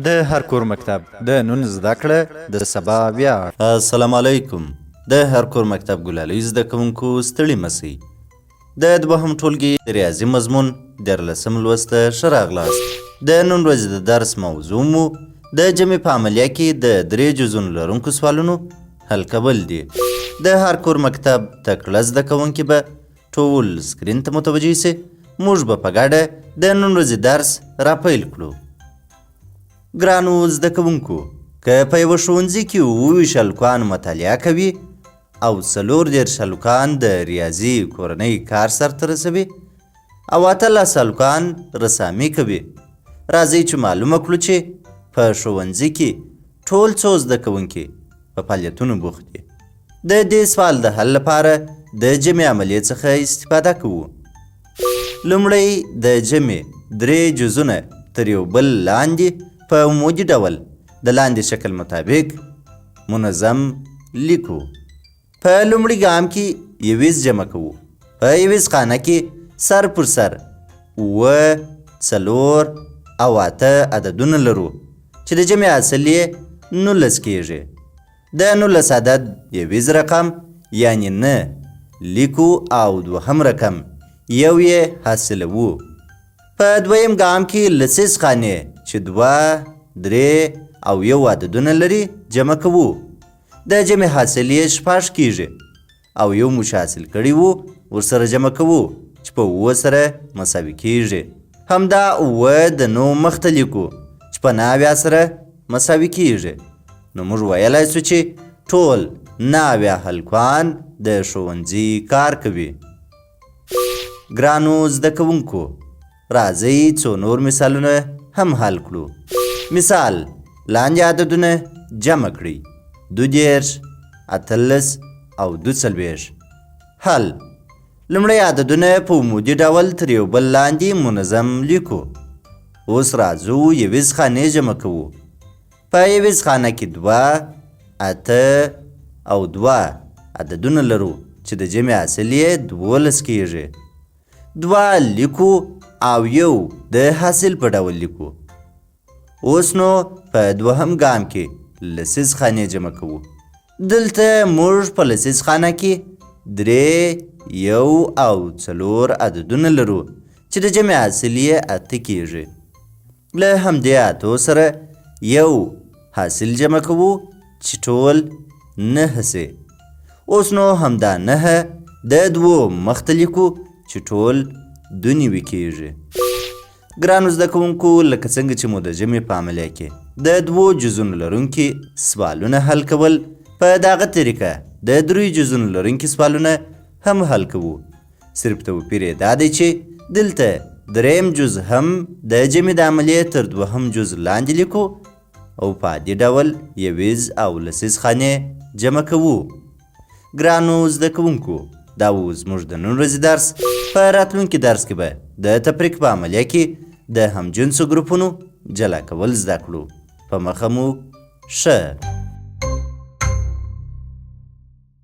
د هر کور مکتب د نن زده کړه د سبا ویاړ. السلام علیکم. د هر کور مکتب ګلالیو زده کوونکو ستړي مسئ. د دوهم ټولګي ریاضي مضمون دیارلسم لوست ته ښه راغلاست. د نن ورځې د درس موضوع مو د جمعي په عملیه کې د 3 جزونو لرونکو سوالونو حل کول دي. د هر کور مکتب تکړه زده کوونکي به ټول سکرین ته متوجه سي. موږ به په ګډه د نن ورځې درس راپیل کړو. ګرانو زده کوونکو، که په یوه ښوونځي کې 27 هلکان مطالعه کوي او 34 هلکان د ریاضي کورنۍ کار سرته رسوي او 18 هلکان رسامي کوي، راځئ چې معلومه کړو چې په ښوونځي کې ټول څو زده کوونکي په فعالیتونو بوخت دي. د دې سوال د حل لپاره د جمعي عملیې څخه استفاده کوو. لومړی د جمعي 3 جزونه تر یو بل لاندې په عمودي ډول د لاندې شکل مطابق منظم لیکو. په لومړي ګام کې یویز جمع کوو. په یویز خانه کې سر پر سر 7 4 او 8 عددونه لرو چې د جمع حاصل یې 19 کیږي. د 19 عدد یویز رقم یعنی 9 لیکو او دوهم رقم یو یې حاصلوو. په دویم ګام کې لسیز خانې چې 2 3 او 1 عددونه لري جمع کوو. د جمع حاصل یې 6 کیږي او یو مو حاصل کړی وو ورسره جمع کوو چې په 9 سره مساوي کیږي. همدا 9 د 9 مخته لیکو چې په 9 سره مساوي کیږي. نو موږ ویلای سو چې ټول 9 هلکان د ښوونځي کار کوي. ګرانو زده کوونکو، راځئ څو نور مثالونه هم حل کړو. مثال: لاندې عددونه جمع کړئ: 22 18 او 42. حل: لومړی عددونه په عمودي ډول تر یو بل لاندې منظم لیکو. اوس راځو یویز خانې جمع کوو. په یویز خانه کې 2 8 او 2 عددونه لرو چې د جمع حاصل یې 12 کیږي. 2 لیکو او یو د حاصل په ډول لیکو. اوس نو په دوهم ګام کې لسیز خانې جمع کوو. دلته موږ په لسیز خانه کې 3 1 او 4 عددونه لرو چې د جمع حاصل یې 8 کیږي. له همدې 8 سره یو حاصل جمع کوو چې ټول 9 سي. اوس نو همدا 9 د 2 مخته لیکو چې ټول 2 کیږي. ګرانو زده کوونکو، لکه څنګه چې مو د جمعي په عملیه کې د 2 جزونو لرونکي سوالونه حل کول، په دغه طریقه د 3 جزونو لرونکي سوالونه هم حل کوو. صرف توپیر یې دا دی چې دلته دریم جز هم د جمعي د عملیې تر دوهم جز لاندې لیکو او په عادي ډول یویز او لسیز خانې جمع کوو. ګرانو زده کوونکو، دا و زموږ د نن ورځې درس. په راتلونکي درس کې به د تفریق په عملیه کې د همجنسو ګروپونو جلا کول زده کړو. په مخه مو ښه.